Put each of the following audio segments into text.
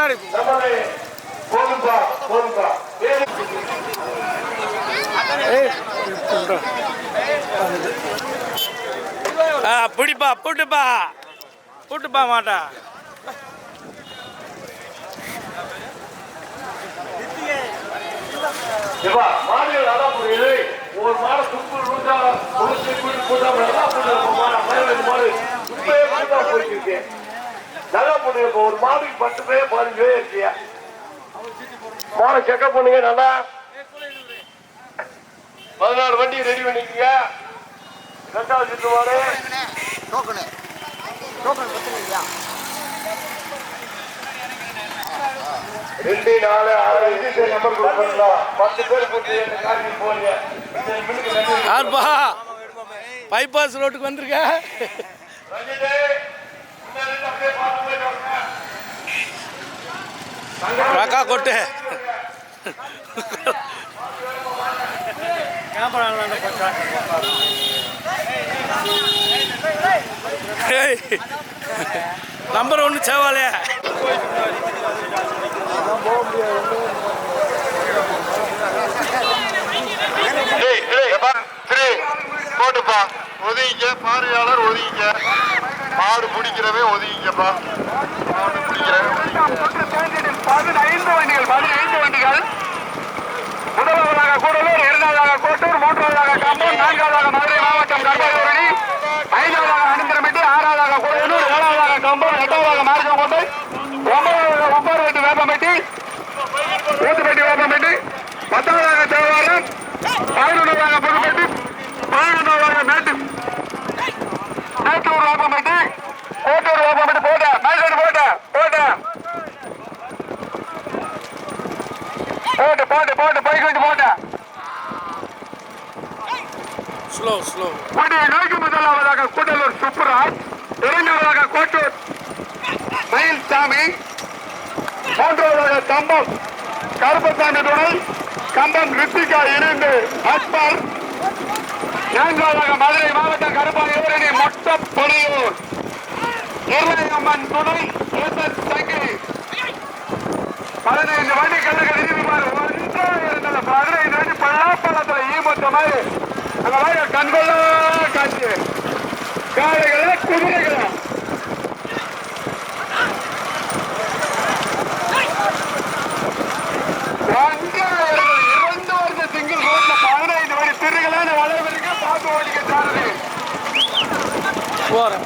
முன்னாடி பிடிப்பா போட்டுப்பா கூட்டுப்பா மாட்டா மாடுகள் நல்லா புரியுது. ஒரு மாடு துப்பு போயிட்டு நல்லா பண்ணுங்க. ஒரு மாடுக்கு 10 பேர் 15 பேர் இருக்கியா மாடை செக்அப் பண்ணுங்க. நல்லா 14 வண்டி ரெடி பண்ணிக்கீங்க. 2வது சுற்று மாடு 2 4 6 நம்பர் கொடுக்கறீங்களா? 10 பேர் கூட்டி போறீங்க. யாருப்பா பைபாஸ் ரோட்டுக்கு வந்திருக்க? காக்கா கொட்டு நம்பர் 1 சேவாலே போட்டுப்பா. ஒதுங்கிக்க பார்வையாளர் ஒதுங்கிக்க. மாடு பிடிக்கிறவே ஒதுங்கிக்கப்பா. மாடு பிடிக்கிறவே 15 வண்டிகள். முதலாவதாக கூடலூர், 2வது கோட்டூர், 3வது கம்பம், 4வது மதுரை மாவட்டம் கர்ப்பாயூரணி, 5வது அனந்தரமெட்டி, 6வது கூடலூர், 7வது கம்பம், 8வது மார்க்கோட்டை, 9வது உப்பார்வெட்டி வேப்பம்பட்டி, ஊத்துப்பட்டி வேப்பம்பட்டி, 10வது தேவாரம், 11வது புதுப்பட்டி, 11வது மேட்டூர் வேப்பம்பட்டி, கோட்டூர் வேப்பம்பட்டி போட்ட மேல்கோடு போட்டு பைக் வச்சு போட்ட ஸ்லோ நோக்கி முதலாவதாக கூடலூர் சுப்புராஜ், 2வது கோட்டூர் மயில்சாமி, 3வது கம்பம் கருப்பசாமி துணை, கம்பம் ரித்திகா இணைந்து அக்பர், 4வது மதுரை மாவட்டம் கருப்பாயூரணி மொட்டப்பொலியூர் எல்லையம்மன் துணை சங்கரி. 15 வண்டி கல்லுகள் இருந்துமாறு 15 வண்டி பல்லாப்பள்ளத்தில் ஈமத்த மாதிரி அந்த மாதிரி கண்கொள்ளா காட்சி. காளைகளா குதிரைகளா? சிங்கிள் ரோட்ல 15 வண்டி திருகளான வளைவருக்கு பார்த்து ஓடிக்க சாரதி போறேன்.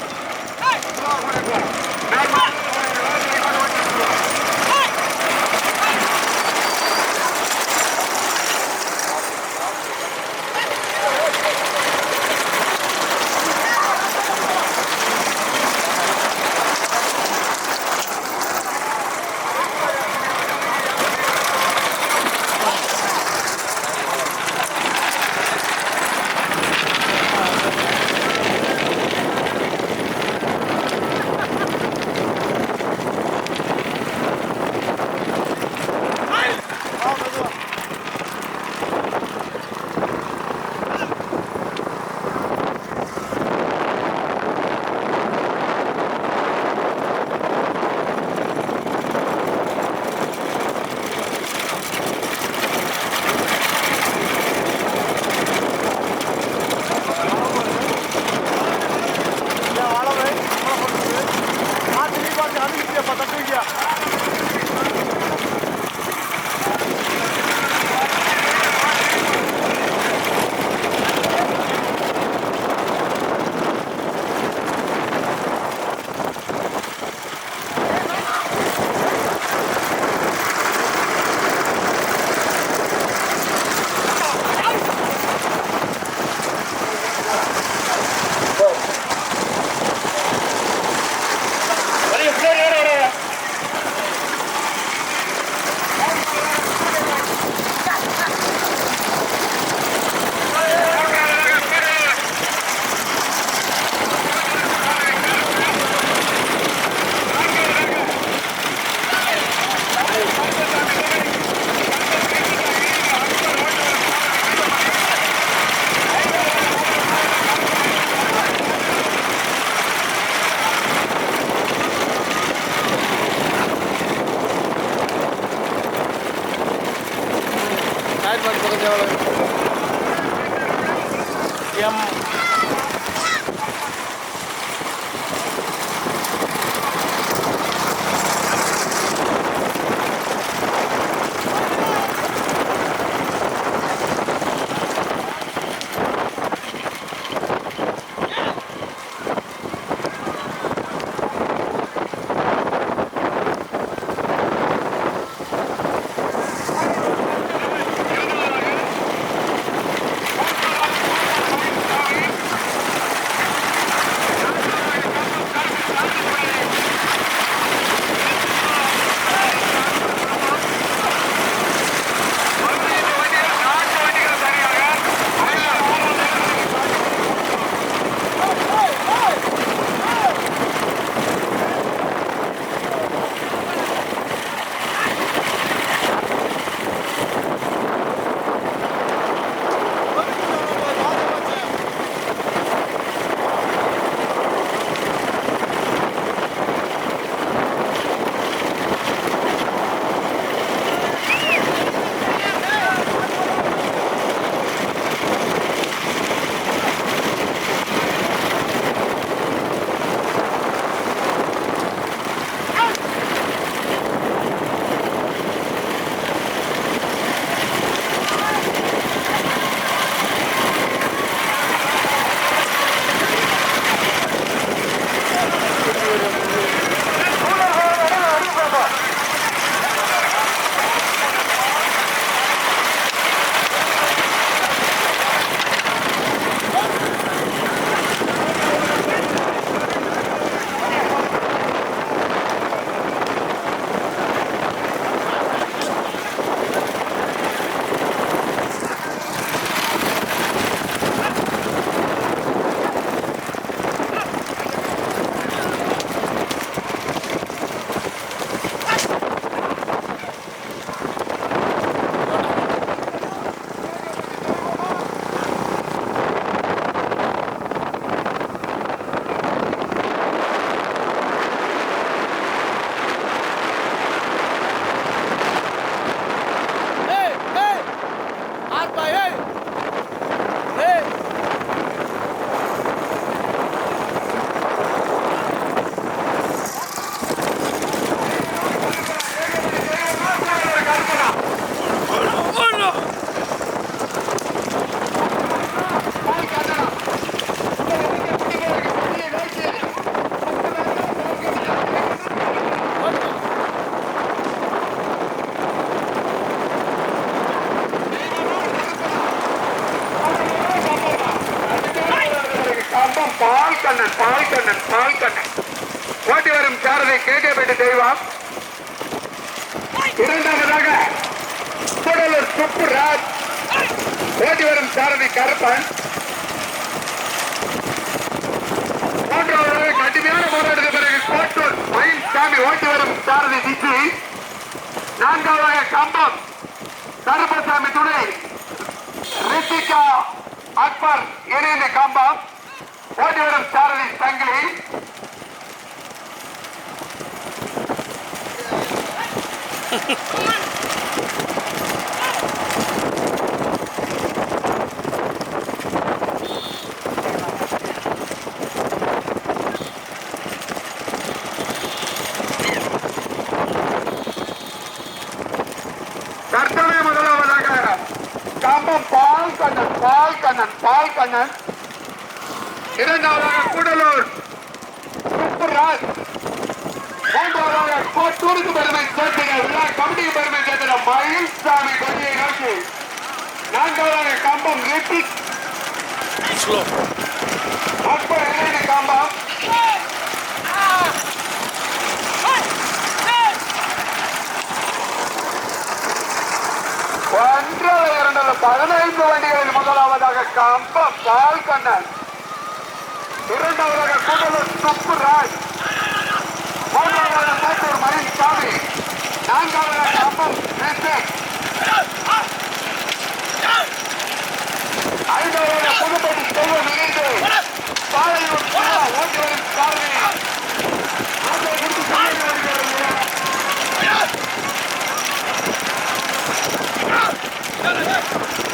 பக்கம் சேவலை எம் பால்கண்ணன் ஓட்டி வரும் சாரதி கேட்கப்பட்டு தெய்வம். இரண்டாவதாக கூடலூர் சுப்புராஜ் ஓட்டி வரும் சாரதி கருப்பன். மூன்றாவதாக கடுமையான போராட்டத்திற்கு பிறகு கோட்டூர் மயில்சாமி ஓட்டி வரும் சாரதி திச்சி. நான்காவதாக கம்பம் கருப்பசாமி துணை ரித்திகா அக்பர் இணைந்த கம்பம் ஓட்டி வரும் சாரதி சங்கிலி. தற்சமய முதலாவதாக கம்பம் பால்கண்ணன். இரண்டாவதாக கூடலூர் சுப்புராஜ். மூன்றாவதாக கோட்டூருக்கு பெருமை சேர்த்தின விழா கமிட்டிக்கு பெருமை சேர்த்தின மயில்சாமி கொடியை நோக்கி. நான்காவதாக கம்பம் ரித்திக் அக்பர் இணைந்த கம்பம். ஒன்றாவது இரண்டாவது 15 வண்டிகளில் முதலாவதாக கம்பம் பால்கண்ணன். இரண்டாவதாக கூடலூர் சுப்புராஜ். மூன்றாவதாக கோட்டூர் மயில்சாமி. நான்காவதாக கம்பம் ரித்திக். ஐந்தாவதாக புதுப்பட்டி செல்வம் இணைந்து பாலையூர் ஓட்டி வரும் சாரதி. வருகிறது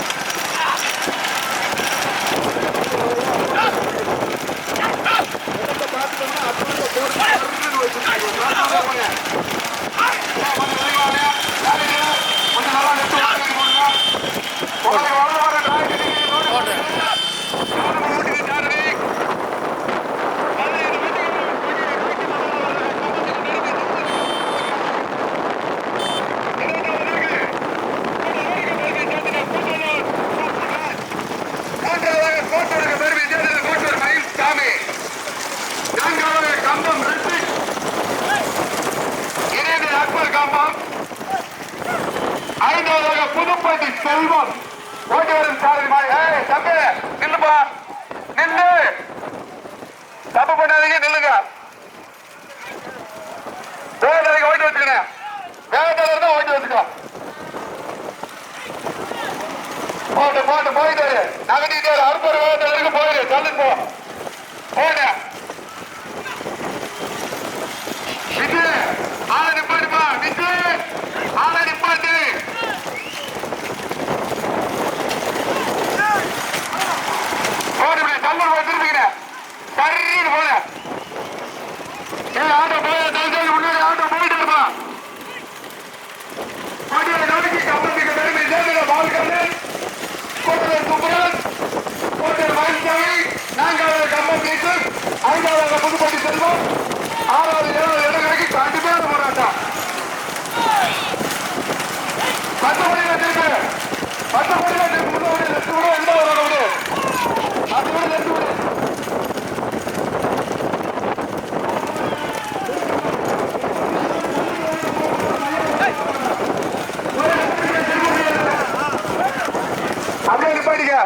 செல்வம் ஓட்டி வரும் சாரதி மாடு. ஏய் தம்பி நில்லுப்பா, நில்லு, தப்பு பண்ணாதீங்க, நில்லுங்க. வேகத்தலைக்கு ஓட்டி வச்சுக்கணும், வேகத்தலை தான் ஓட்டி வச்சுக்கோ. போட்டு போட்டு போயிட்டு நகட்டிட்டு அறுப்பது வேகத்தலைக்கு போயிடு, தள்ளு போ போன விஜய் ஆளை நிப்பாட்டுப்பா, விஜய் ஆளை நிப்பாட்டு. போட்டு தள்ளு போய் திரும்பிக்கிறேன் சரின்னு போன. ஆட்டோ போய் தள்ளி முன்னாடி ஆட்டோ போயிட்டு இருப்பா. பாட்டியை நோக்கி கம்பத்துக்கு பெருமை சேர்ந்த பால்கண்ணன் கோட்டர் சுப்ரன் கோட்டர் மயில்சாமி, நான்காவது கம்பம் கேட்டு, ஐந்தாவது புதுப்பட்டி செல்வம், ஆறாவது 7வது இடம் வரைக்கும் கண்டிப்பான போராட்டம். 10 மணிக்கு திருப்பி 10 மணிக்கு முன்னாடி லட்சம் விட எந்த ஒரு விடு 10 மணி லட்சம் விடு. அப்படியே நிப்பாட்டிக்க.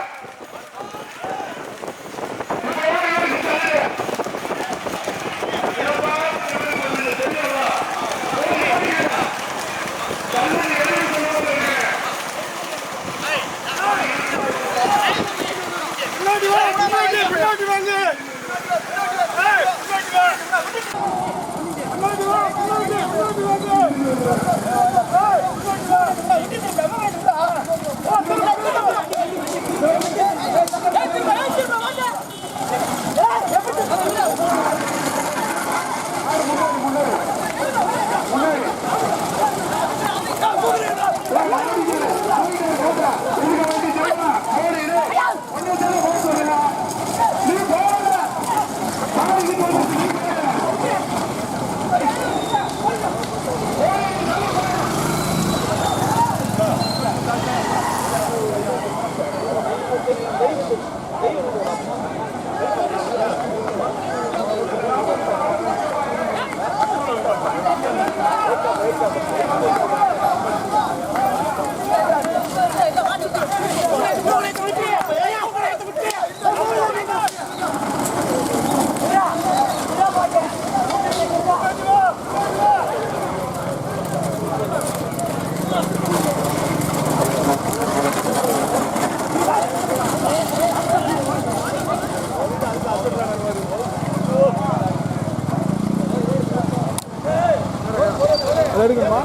எடுக்கணுமா?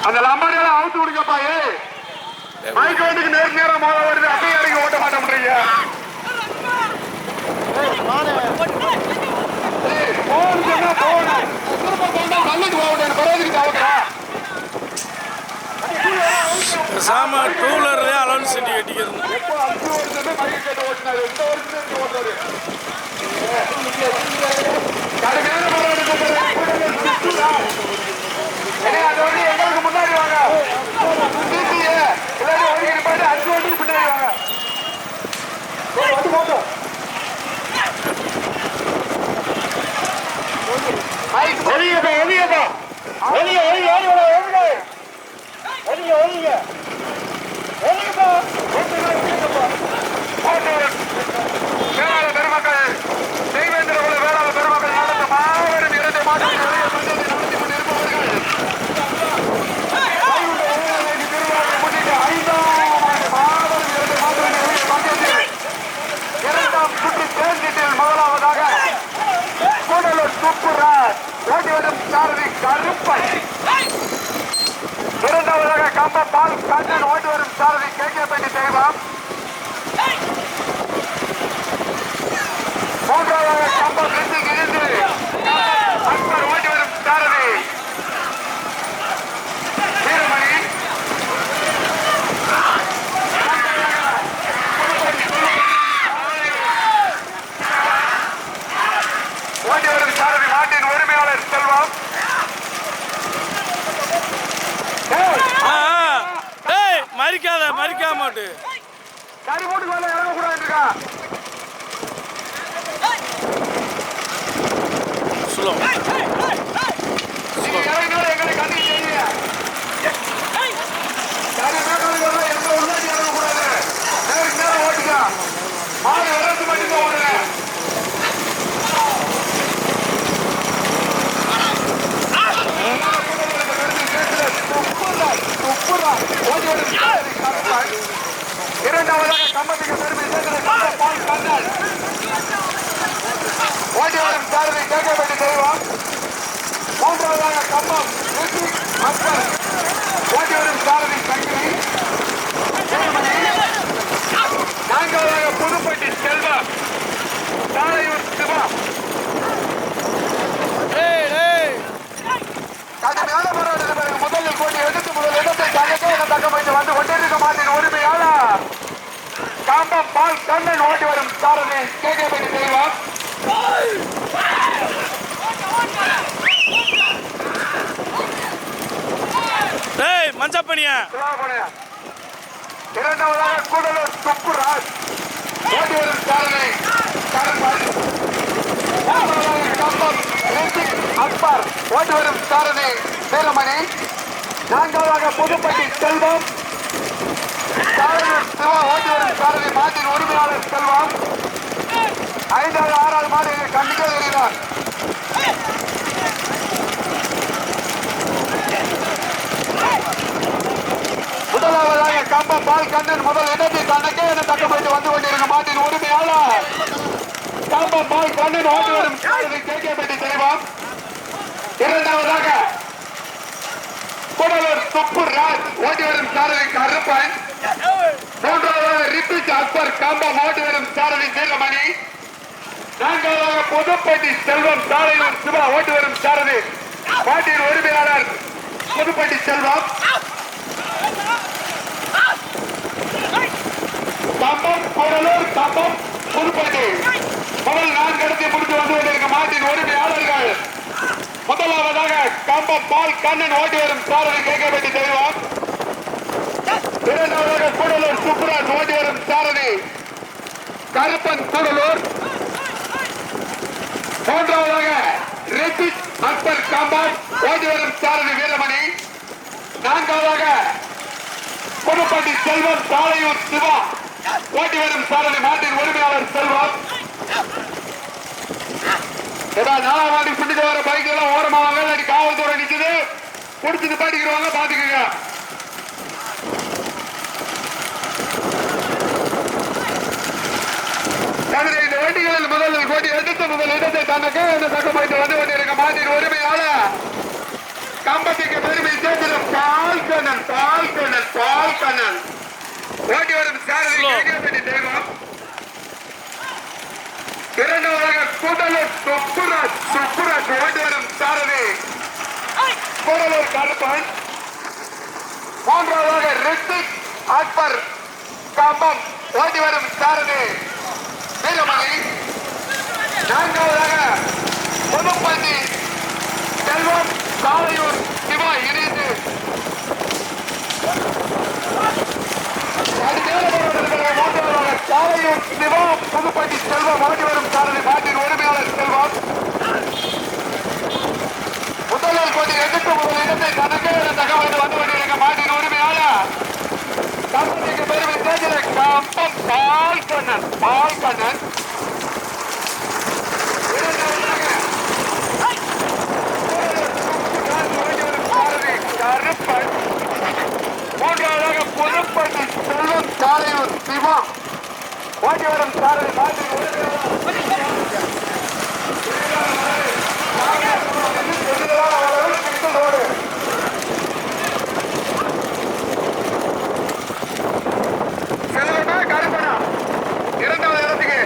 அந்த லம்பாடியெல்லாம் அவுத்து விடுங்கப்பா. மைக் வண்டிக்கு நேரம் மோத வருது, அப்படியே இறங்கி ஓட்ட மாட்டேன்றீங்க. போன் சொன்னா போன திரும்ப போனா நல்லது போகணும், பரவாயில்லை. சாம டூ வீலர்லேயே அலௌன்ஸ் செட்டி கட்டிக்கிறது. எப்போ 5 வருஷமே மைக் கேட்டு ஓட்டினாரு, இந்த வருஷமே ஓட்டுறாரு. கடுமையான போராட்டம் அது வந்து எங்களுக்கு முன்னாடி வாங்க, எல்லாரும் ஒதுக்கி நிப்பாட்டு, 5 வருஷத்துக்கு பின்னாடி வாங்க. ஒலியப்பா ஒலியப்பா ஒலிய ஒலிய ஒலிய ஒலிய வேளாள பெருமக்கள், தெய்வேந்திர குல வேளாள பெருமக்கள் நடந்த மாபெரும் 2 மாதங்கள் நடத்தி கொண்டிருப்பவர்கள் திருவிழாவை முன்னிட்டு 5ஆம் ஆண்டு மாபெரும் 2 மாதங்கள் பங்கேற்று 2ஆம் சுற்று தேர்தலில் முதலாவதாக கூடலூர் சூப்பராஜ் ஓட்டிவரும் சாரதி கருப்பன், இரண்டாவதாக கம்ப பால் கண்ணன் ஓட்டி வரும் சாரதி கேகேபட்டி தெய்வம், மூன்றாவதாக கம்பம் ரெண்டுக்கு இருந்து அக்பர் ஓட்டி வரும் சாரதி வீரமணி, ஓட்டி வரும் சாரதி நாட்டின் உரிமையாளர் செல்வம். மறிக்காத மறிக்காம மாட்டு கறி போட்டு மேல இறங்கக்கூடாது இருக்கா ஸ்லோ எங்களை கண்ணி செய்யுங்க. கறி மேற்கொள்ள எந்த உள்ளாட்சி இறங்கக்கூடாது, நேருக்கு நேரம் ஓட்டுங்க, மாடு வரத்து மட்டும்தான் ஓடுங்க. இரண்டாவதாக கம்பத்துக்கு பெருமை சேர்ந்த பால் கண்ணன் ஓட்டி வரும் சாரதி கேகேபட்டி தெய்வம், மூன்றாவதாக கம்பம் அக்பர் ஓட்டி வரும் சாரதி சங்கிலி, நான்காவதாக புதுப்பட்டி செல்வம் சாலையூர் சிவா. கடுமையான போராட்டத்திற்கு பிறகு முதலில் போட்டி எடுத்து முதல் இடத்தை தக்க வைத்து வந்து கொண்டிருக்க மாட்டின் உரிமையாளர் கம்பம் பால் கண்ணன் ஓட்டி வரும் சாரதி கேகேபட்டி தெய்வம், மஞ்சப்பனியா. இரண்டாவதாக கூடலூர் சுப்புராஜ் ஓட்டி வரும் சாரதி கருப்பன், கம்பம் அக்பர் ஓட்டி வரும் சாரதி வீரமணி, நான்காவதாக புதுப்பட்டி செல்வம் சாலையூர் சிவா ஓட்டி வரும் சாரதி மாட்டின் உரிமையாளர் செல்வம், 5வது 6வது மாடு கண்டிக்க வருகிறார். முதலாவதாக கம்பம் பால் கண்ணன் முதல் இடத்தை தனக்கே என தக்கமைத்து வந்து கொண்டிருக்க மாட்டின் உரிமையாளர் கம்பம் பால் கண்ணன் ஓட்டி வரும் சாரதி கேகேபட்டி தெய்வம், இரண்டாவதாக கூடலூர் சுப்புராஜ் ஓட்டி வரும் சாரதி கருப்பன், மூன்றாவதாக ரித்திக் அக்பர் கம்பம் ஓட்டி வரும் சாரதி வீரமணி, நான்காவதாக புதுப்பட்டி செல்வம் சாலையூர் சிவா ஓட்டி வரும் சாரதி பாட்டியின் உரிமையாளர் புதுப்பட்டி செல்வம், கம்பம் கூடலூர் கம்பம் புதுப்பட்டி முதல் 4 இடத்தை முடித்து வந்து கொண்டிருக்க மாட்டின் உரிமையாளர்கள் முதலாவதாக கம்பம் பால் கண்ணன் ஓட்டி வரும் சாரதி கேகேபட்டி தெய்வம், இரண்டாவதாக கூடலூர் சுப்புராஜ் ஓட்டி வரும் சாரதி கருப்பன் கூடலூர், மூன்றாவதாக ரித்திக் அக்பர் கம்பம் ஓட்டி வரும் சாரதி வீரமணி, நான்காவதாக புதுப்பட்டி செல்வம் சாலையூர் சிவா ஓட்டி வரும் சாரதி மாட்டின் உரிமையாளர் செல்வம். ஏதாவது 4ஆம் ஆண்டு பிடித்து வர பைக் எல்லாம் ஓரமாக இல்லாட்டி காவல்துறை நிற்குது, குடிச்சு பாட்டிக்கிறவங்க பாத்துக்கோங்க. இந்த வண்டிகளில் முதலில் போட்டி எடுத்து முதல் இடத்தை தனக்கு இந்த தக்கமைத்து வந்து கொண்டிருக்க மாட்டின் உரிமையாளர் கம்பத்துக்கு பெருமை சேர்ந்த பால் கண்ணன் ஓட்டி வரும் சாரதி கேகேபட்டி தெய்வம், இரண்டாவதாக கூடலூர் சுப்புராஜ் ஓட்டி வரும் சாரதி கூடலூர் கருப்பன், மூன்றாவதாக ரித்திக் அக்பர் கம்பம் ஓட்டி வரும் சாரதி வீரமணி. நான்காவதாக புதுப்பட்டி செல்வம் சாலையூர் சிவா இணைந்து மூன்றாவதாக சாலையூர் சிவா புதுப்பட்டி செல்வம் ஓட்டி வரும் சாரதி மாட்டின் உரிமையாளர் செல்வம். முதலில் கொண்டு எதிர்த்து முதல் இடத்தை தனக்கே தகவல் வந்து கொண்டிருக்க மாட்டின் உரிமையாளர் தமிழக பெருமை தேர்தல கம்பம் பால் கண்ணன் கருப்பன். மூன்றாவதாக புதுப்பட்டி செல்வம் சாலையூர் சிவா ஓட்டி வரும் சாரதி மாட்டின் உரிமையாளர் செல்வனா கருப்பனா இரண்டாவது இடத்துக்கு.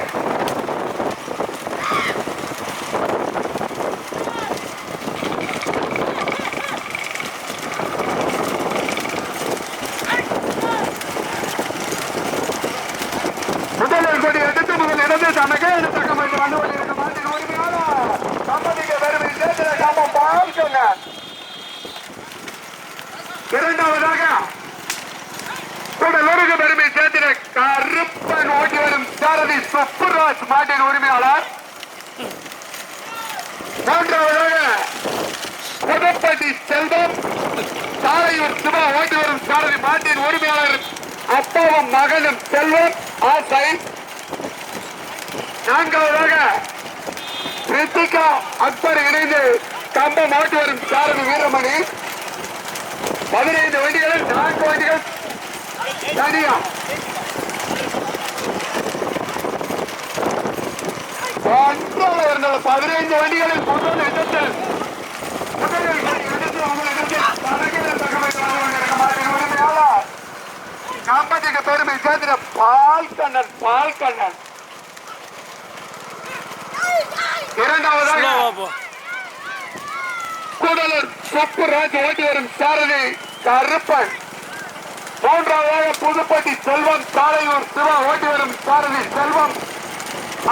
முதலில் கொடி எடுத்து முதல் இடத்தை தனக்கே தக்கம் வைத்து வந்து கொண்டிருக்க மாட்டின் உரிமையாளர் கம்பெனிக்கு பெருமை சேர்த்து காமம் பால்கங்க. இரண்டாவதாக கூடலூருக்கு பெருமை சேர்த்திட கருப்பன் ஓட்டி வரும் சாரதி சுப்புராஜ் மாட்டின் உரிமையாளர். மூன்றாவதாக புதுப்பட்டி செல்வம் சாலையூர் சிவா ஓட்டி வரும் சாரதி மாட்டின் உரிமையாளர் அப்பாவும் மகனும் செல்வம் ஆசை. நான்காவதாக ரித்திகா அக்பர் இணைந்து கம்பம் ஓட்டி வரும் சாரதி வீரமணி. 15 வண்டிகளில் 4 வண்டிகள் தனியா. 15 வண்டிகளில் முதல் இடத்தில் கம்பெனிக்கு பெருமை சேர்ந்த பால் கண்ணன். இரண்டாவதாக கூடலூர் சுப்புராஜ் ஓட்டி வரும் சாரதி கருப்பன். மூன்றாவதாக புதுப்பட்டி செல்வம் சாலையூர் சிவா ஓட்டி வரும் சாரதி செல்வம்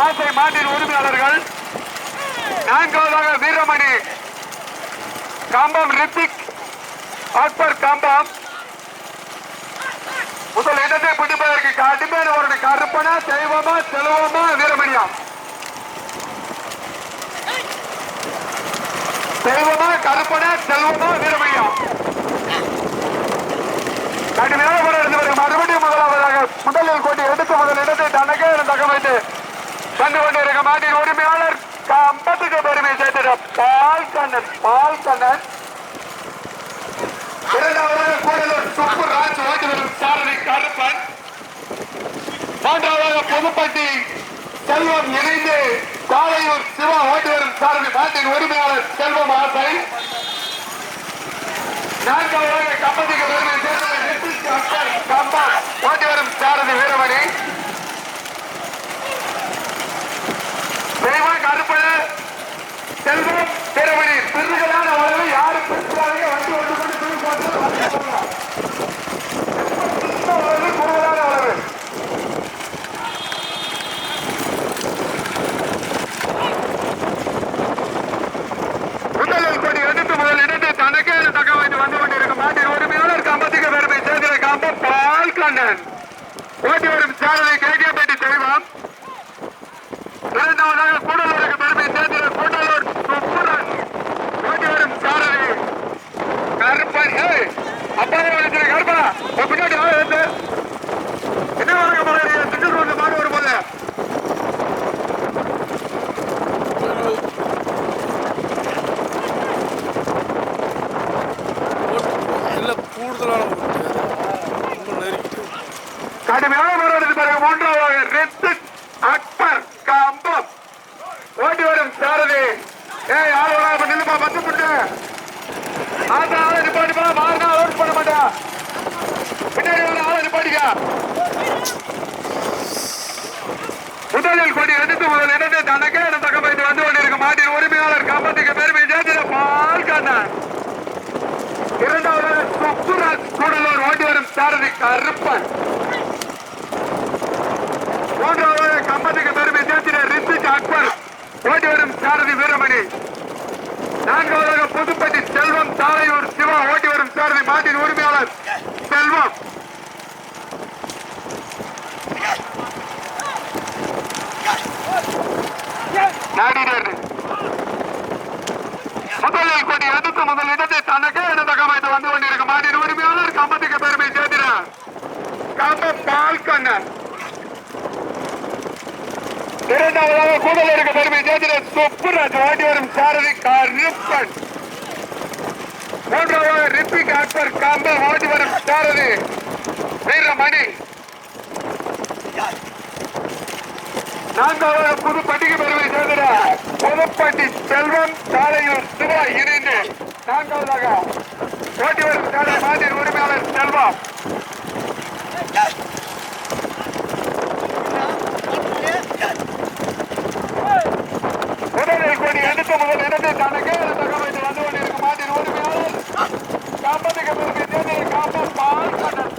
ஆசை மாட்டின் உரிமையாளர்கள். நான்காவதாக வீரமணி கம்பம் ரித்திக் அக்பர் கம்பம். முதல் இடத்தை பிடிப்பதற்கு கடுமையான ஒரு கருப்பனா தெய்வமா செல்வமா வீரமணியா? தெய்வமா கருப்பனா செல்வமா வீரமணியா? கடுமையான போராட்டத்தில் மறுபடியும் முதலாவதாக முதலில் கொண்டு எடுத்து முதல் இடத்தை தனக்கே தகவல் வந்து கொண்டிருக்க மாட்டின் உரிமையாளர் கம்பத்துக்கு பெருமை சேர்த்திட பால் கண்ணன். இரண்டாவதாக கூடலூர் சுப்புராஜ் ஓட்டி வரும் சாரதி கருப்பன். மூன்றாவதாக புதுப்பட்டி செல்வம் இணைந்து சாலையூர் சிவா ஓட்டி வரும் சாரதி மாட்டின் உரிமையாளர் செல்வம் ஆசை. நான்காவதாக கம்பத்துக்கு பெருமை சேர்த்திட கம்பம் ஓட்டி வரும் சாரதி வீரமணி. தெய்வம் கருப்பன செல்வம் வீரமணி. பிரிவுகளான அளவு யாரும் பிரிவுகளாக வண்டி ஒன்று கொண்டு பிரிவு போட்டு கூடுதலான அளவு. முதலில் கொடி எடுத்து முதல் இடத்தை தனக்கே தகவல் வந்து கொண்டிருக்கும் மாட்டின் உரிமையாளர் கம்பத்துக்கு பெருமை சேர்க்கிற கம்பம் பால் கண்ணன் ஓட்டி வரும் சாரதி கேகேபேட்டி தெய்வம். இரண்டாவதாக கூடலூருக்கு பெருமை சேர்க்கிற கூடலூர் சுப்புராஜ் ஓட்டி வரும் சாரதி கருப்பன். அப்பாவே கருப்பா பின்னாடி என்ன வழங்க போறீங்க? திண்டூர் வந்து மாடு வரும் போது கூடுதலான கடுமையான போராட்டத்தில் பிறகு மூன்றாவதாக ரித்திக் அக்பர் கம்பம் ஓட்டி வரும் சாரதி. ஆளு நில்லுப்பா 10 புட்டு ஆளை நிப்பாட்டிப்பா. மாறினா அலோட் பண்ண மாட்டா. பின்னாடி ஆளை நிப்பாட்டிக்க. முதலில் கொடி எடுத்து முதல் இடத்தை தனக்கே தகவல் வந்து கொண்டிருக்கும் மாட்டின் உரிமையாளர் கம்பத்துக்கு பெருமை சேர்த்திட பால் கண்ணன். இரண்டாவதாக சுப்புராஜ் கூடலூர் ஓட்டி வரும் சாரதி கருப்பன். மூன்றாவது கம்பத்துக்கு பெருமை சேர்த்திட ரித்திக் அக்பர் ஓட்டி வரும் சாரதி வீரமணி. நான்காவதாக புதுப்பட்டி செல்வம் தாளையூர் சிவா ஓட்டி வரும் சாரதி மாட்டின் உரிமையாளர் செல்வம். நாடினர் முதலில் கொடி எடுத்து முதல் இடத்தை தனக்கு இடத்தகமைத்து வந்து கொண்டிருக்கும் மாட்டின் உரிமையாளர் கம்பத்துக்கு பெருமை சேர்த்தினார் கம்ப பால் கண்ணன். இரண்டாவதாக கூடலூருக்கு பெருமை சேர்த்தினார் சுப்புராஜ் ஓட்டி வரும் சாரதி கருப்பன். மூன்றாவது ரித்திக் அக்பர் கம்ப ஓட்டி வரும் சாரதி வீரமணி. நான்காவது புதுப்பட்டிக்கு பெருமை சேர்க்கிறார் புதுப்பட்டி செல்வம் தாளையூர் சிவா இணைந்து நான்காவதாக ஓட்டி வரும் சாலை மாட்டின் உரிமையாளர் செல்வம். முதலில் கொடி எடுத்து முதல் இடத்தை தனக்கு தகவல் வந்து கொண்டிருக்கும் மாட்டின் உரிமையாளர் காப்பத்துக்கு பெருமை சேர்ந்து காப்ப பால் கண்ணன்.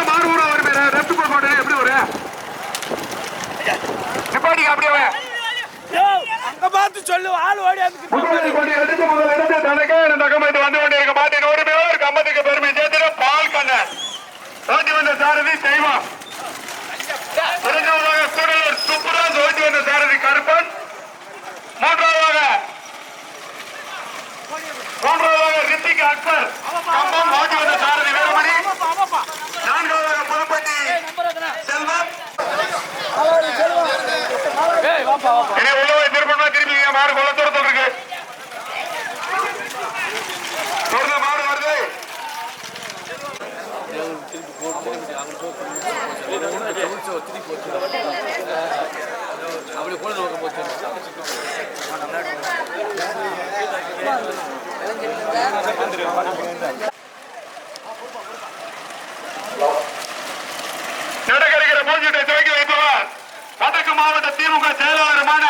மாறுபூரா வருமே ரத்து போட எப்படி ஒரு நிப்பாட்டிக்கு அப்படியே அங்க பார்த்து சொல்லு ஆள் ஓடி எடுத்து முதல் இடத்தை தனக்கே தகமைத்து வந்து கொண்டிருக்க மாட்டின் உரிமையாளர் கம்பத்துக்கு பெருமை சேர்த்திட பால் கண்ணன் ஓட்டி வந்த சாரதி செய்வான். இரண்டாவதாக கூடலூர் சுப்புராஜ் ஓட்டி வந்த சாரதி கருப்பன். மூன்றாவதாக ரித்திக் அக்பர் கம்பம் ஓட்டி வந்த சாரதி வீரமணி. நான்காவதாக புதுப்பட்டி செல்வம். உள்ளவை திருப்பணமா திரும்பி மாடு கொள்ள தூரத்தில் இருக்கு. தொடர்ந்து மாடு வருது. அப்படி கூட நோக்க போச்சு நடக்கிற பூஜ்ஜியத்தை துவக்கி வைப்பவர் வடக்கு மாவட்ட திமுக செயலாளருமான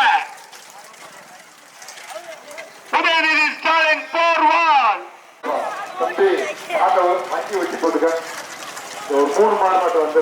உதயநிதி ஸ்டாலின் போர்வால். மஞ்சி வச்சு போட்டுக்க ஒரு 3 மாடு மட்டும் வந்து